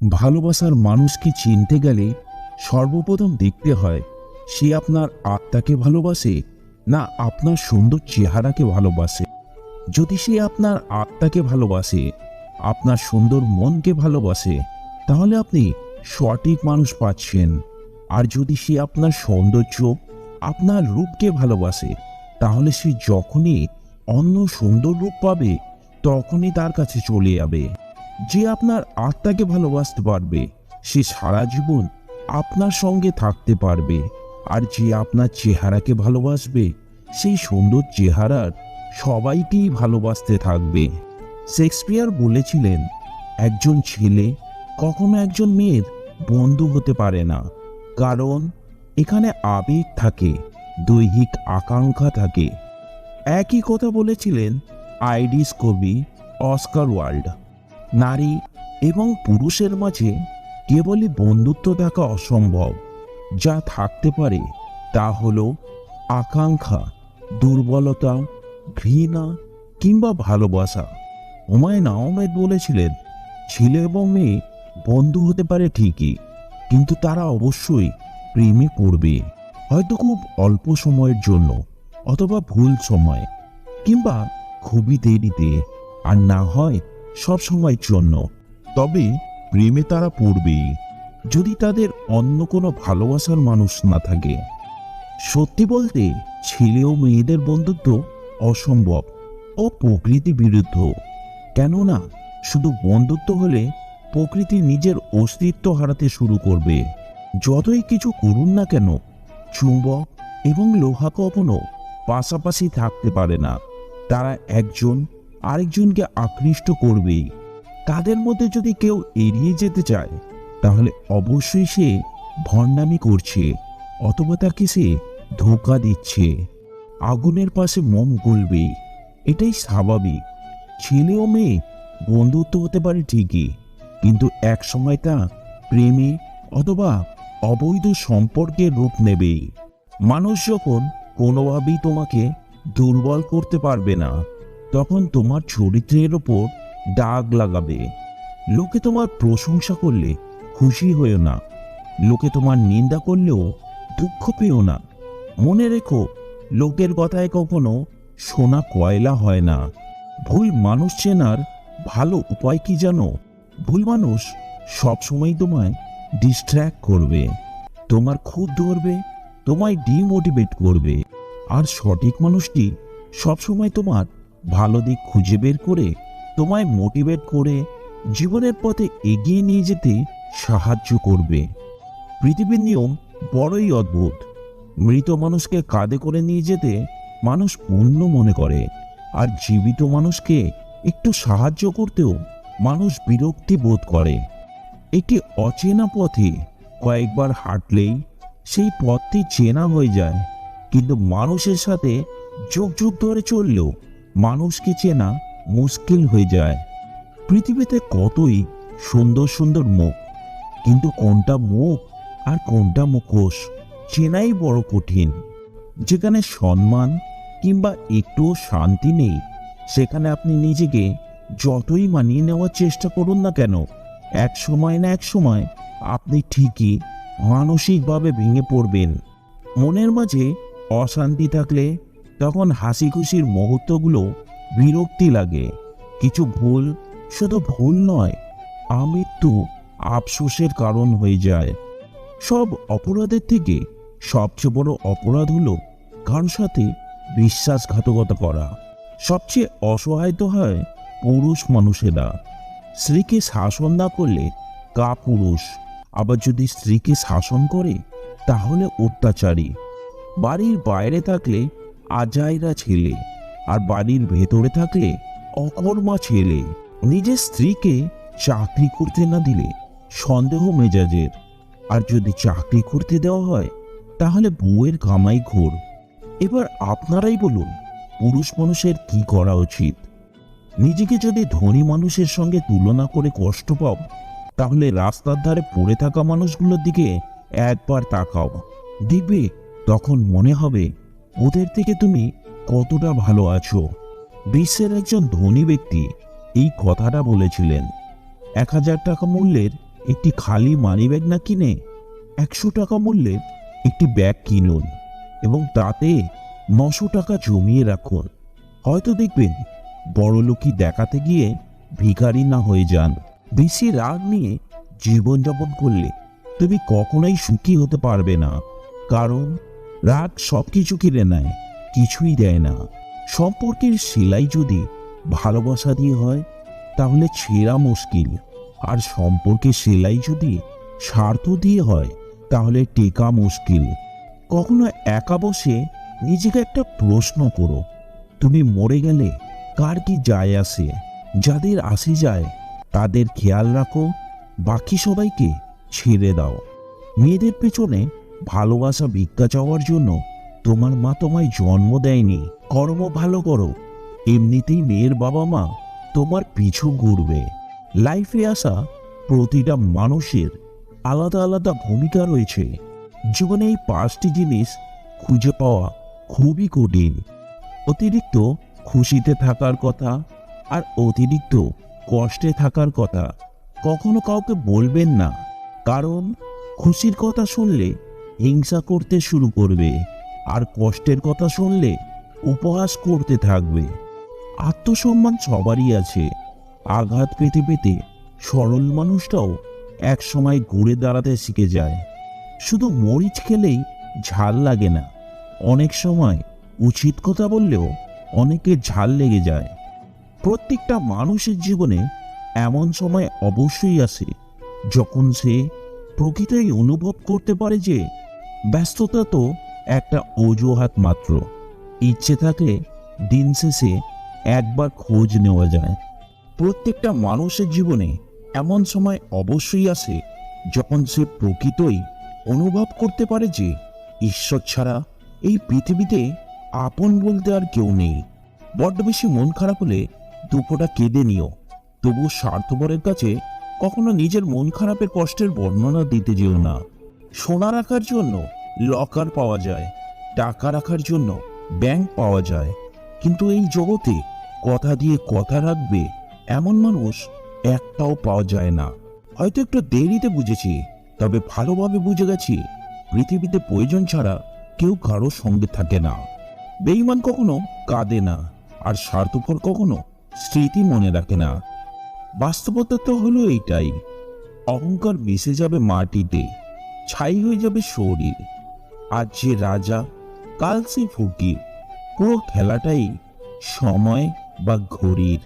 ভালোবাসার মানুষকে চিনতে গেলে সর্বপ্রথম দেখতে হয় সে আপনার আত্মাকে ভালোবাসে না আপনার সুন্দর চেহারাকে ভালোবাসে। যদি সে আপনার আত্মাকে ভালোবাসে, আপনার সুন্দর মনকে ভালোবাসে, তাহলে আপনি সঠিক মানুষ পাচ্ছেন। আর যদি সে আপনার সৌন্দর্য, আপনার রূপকে ভালোবাসে, তাহলে সে যখনই অন্য সুন্দর রূপ পাবে তখনই তার কাছে চলে যাবে। যে আপনার আত্মাকে ভালোবাসতে পারবে সে সারা জীবন আপনার সঙ্গে থাকতে পারবে। আর যে আপনার চেহারাকে ভালোবাসবে সেই সুন্দর চেহারার সবাইকেই ভালোবাসতে থাকবে। শেক্সপিয়ার বলেছিলেন, একজন ছেলে কখনো একজন মেয়ের বন্ধু হতে পারে না, কারণ এখানে আবেগ থাকে, দৈহিক আকাঙ্ক্ষা থাকে। একই কথা বলেছিলেন আইরিশ কবি অস্কার ওয়াইল্ড। নারী এবং পুরুষের মাঝে কেবলই বন্ধুত্ব থাকা অসম্ভব। যা থাকতে পারে তা হলো আকাঙ্ক্ষা, দুর্বলতা, ঘৃণা কিংবা ভালোবাসা। হুমায়ুন আহমেদ বলেছিলেন, ছেলে এবং মেয়ে বন্ধু হতে পারে ঠিকই, কিন্তু তারা অবশ্যই প্রেমে পড়বে, হয়তো খুব অল্প সময়ের জন্য, অথবা ভুল সময়, কিংবা খুবই দেরিতে, আর না হয় সব সময়ের জন্য। তবে প্রেমে তারা পড়বেই যদি তাদের অন্য কোনো ভালোবাসার মানুষ না থাকে। সত্যি বলতে ছেলে ও মেয়েদের বন্ধুত্ব অসম্ভব ও প্রকৃতি বিরুদ্ধ। কেননা শুধু বন্ধুত্ব হলে প্রকৃতি নিজের অস্তিত্ব হারাতে শুরু করবে। যতই কিছু করুন না কেন, চুম্বক এবং লোহা কখনো পাশাপাশি থাকতে পারে না। তারা একজন আরেকজনকে আকৃষ্ট করবেই। তাদের মধ্যে যদি কেউ এড়িয়ে যেতে চায়, তাহলে অবশ্যই সে ভণ্ডামি করছে, অথবা তাকে সে ধোঁকা দিচ্ছে। আগুনের পাশে মোম গলবেই, এটাই স্বাভাবিক। ছেলে ও মেয়ে বন্ধুত্ব হতে পারে ঠিকই, কিন্তু এক সময় তা প্রেমে অথবা অবৈধ সম্পর্কের রূপ নেবেই। মানুষ যখন কোনোভাবেই তোমাকে দুর্বল করতে পারবে না, তখন তোমার চরিত্রের ওপর দাগ লাগাবে। লোকে তোমার প্রশংসা করলে খুশি হয়েও না, লোকে তোমার নিন্দা করলেও দুঃখ পেও না। মনে রেখো, লোকের কথায় কখনো সোনা কয়লা হয় না। ভুল মানুষ চেনার ভালো উপায় কি জানো? ভুল মানুষ সবসময় তোমায় ডিস্ট্র্যাক্ট করবে, তোমার খুদ ধরবে, তোমায় ডিমোটিভেট করবে। আর সঠিক মানুষটি সবসময় তোমার ভালো দিক খুঁজে বের করে তোমায় মোটিভেট করে জীবনের পথে এগিয়ে নিয়ে যেতে সাহায্য করবে। পৃথিবীর নিয়ম বড়ই অদ্ভুত। মৃত মানুষকে কাঁধে করে নিয়ে যেতে মানুষ পুণ্য মনে করে, আর জীবিত মানুষকে একটু সাহায্য করতেও মানুষ বিরক্তি বোধ করে। একটি অচেনা পথে কয়েকবার হাঁটলেই সেই পথটি চেনা হয়ে যায়, কিন্তু মানুষের সাথে যুগ যুগ ধরে চললেও মানুষকে চেনা মুশকিল হয়ে যায়। পৃথিবীতে কতই সুন্দর সুন্দর মুখ, কিন্তু কোনটা মুখ আর কোনটা মুখোশ চেনাই বড় কঠিন। যেখানে সম্মান কিংবা একটুও শান্তি নেই, সেখানে আপনি নিজেকে যতই মানিয়ে নেওয়ার চেষ্টা করুন না কেন, এক সময় না এক সময় আপনি ঠিকই মানসিকভাবে ভেঙে পড়বেন। মনের মাঝে অশান্তি থাকলে তখন হাসি খুশির মুহূর্তগুলো বিরক্তি লাগে। কিছু ভুল শুধু ভুল নয়, আমৃত্যু আফসোসের কারণ হয়ে যায়। সব অপরাধের থেকে সবচেয়ে বড় অপরাধ হলো কারোর সাথে বিশ্বাসঘাতকতা করা। সবচেয়ে অসহায় তো হয় পুরুষ মানুষেরা। স্ত্রীকে শাসন না করলে কাপুরুষ, আবার যদি স্ত্রীকে শাসন করে তাহলে অত্যাচারী। বাড়ির বাইরে থাকলে আজাইরা ছেলে, আর বাড়ির ভেতরে থাকলে অকর্মা ছেলে। নিজের স্ত্রীকে চাকরি করতে না দিলে সন্দেহ মেজাজের, আর যদি চাকরি করতে দেওয়া হয় তাহলে বউয়ের কামাই ঘোর। এবার আপনারাই বলুন, পুরুষ মানুষের কি করা উচিত? নিজেকে যদি ধনী মানুষের সঙ্গে তুলনা করে কষ্ট পাও, তাহলে রাস্তার ধারে পড়ে থাকা মানুষগুলোর দিকে একবার তাকাও। দেখবে তখন মনে হবে ওদের থেকে তুমি কতটা ভালো আছো। বিশ্বের একজন ধনী ব্যক্তি এই কথাটা বলেছিলেন। 1000 টাকা মূল্যের একটি খালি মানিব্যাগ না কিনে 100 টাকা মূল্যের একটি ব্যাগ কিনুন এবং তাতে 900 টাকা জমিয়ে রাখুন। হয়তো দেখবেন বড়লোকি দেখাতে গিয়ে ভিখারি না হয়ে যান। বেশি রাগ নিয়ে জীবনযাপন করলে তুমি কখনোই সুখী হতে পারবে না, কারণ রাগ সবকিছু কিনে নেয়, কিছুই দেয় না। সম্পর্কের সেলাই যদি ভালোবাসা দিয়ে হয় তাহলে ছেঁড়া মুশকিল, আর সম্পর্কের সেলাই যদি স্বার্থ দিয়ে হয় তাহলে টেকা মুশকিল। কখনো একা বসে নিজেকে একটা প্রশ্ন করো, তুমি মরে গেলে কার কি যায় আসে? যাদের আসে যায় তাদের খেয়াল রাখো, বাকি সবাইকে ছেড়ে দাও। মেয়েদের পেছনে ভালোবাসা ভিক্ষা চাওয়ার জন্য তোমার মা তোমায় জন্ম দেয়নি। কর্ম ভালো করো, এমনিতেই মেয়ের বাবা মা তোমার পিছু ঘুরবে। লাইফে আসা প্রতিটা মানুষের আলাদা আলাদা ভূমিকা রয়েছে। জীবনে এই 5টি জিনিস খুঁজে পাওয়া খুবই কঠিন। অতিরিক্ত খুশিতে থাকার কথা আর অতিরিক্ত কষ্টে থাকার কথা কখনো কাউকে বলবেন না, কারণ খুশির কথা শুনলে হিংসা করতে শুরু করবে, আর কষ্টের কথা শুনলে উপহাস করতে থাকবে। আত্মসম্মান সবারই আছে। আঘাত পেতে পেতে সরল মানুষটাও এক সময় ঘুরে দাঁড়াতে শিখে যায়। শুধু মরিচ খেলেই ঝাল লাগে না, অনেক সময় উচিত কথা বললেও অনেকের ঝাল লেগে যায়। প্রত্যেকটা মানুষের জীবনে এমন সময় অবশ্যই আসে যখন সে প্রকৃতই অনুভব করতে পারে যে ব্যস্ততা তো একটা অজুহাত মাত্র। ইচ্ছে থাকলে দিন শেষে একবার খোঁজ নেওয়া যায়। প্রত্যেকটা মানুষের জীবনে এমন সময় অবশ্যই আসে যখন সে প্রকৃতই অনুভব করতে পারে যে ঈশ্বর ছাড়া এই পৃথিবীতে আপন বলতে আর কেউ নেই। বড্ড বেশি মন খারাপ হলে দুপোটা কেঁদে নিও, তবু স্বার্থপরের কাছে কখনো নিজের মন খারাপের কষ্টের বর্ণনা দিতে যেও না। সোনা রাখার জন্য লকার পাওয়া যায়, টাকা রাখার জন্য ব্যাংক পাওয়া যায়, কিন্তু এই জগতে কথা দিয়ে কথা রাখবে এমন মানুষ একটাও পাওয়া যায় না। হয়তো একটু দেরিতে বুঝেছি, তবে ভালোভাবে বুঝে গেছি পৃথিবীতে প্রয়োজন ছাড়া কেউ কারো সঙ্গে থাকে না। বেঈমান কখনো কাঁদে না, আর স্বার্থপর কখনো স্মৃতি মনে রাখে না। বাস্তবতা তো হলো এইটাই, অহংকার মিশে যাবে মাটিতে, ছাই হয়ে যাবে শরীর। আজ যে রাজা, কাল সে ফকির। পুরো খেলাটাই সময় বা ঘড়ির।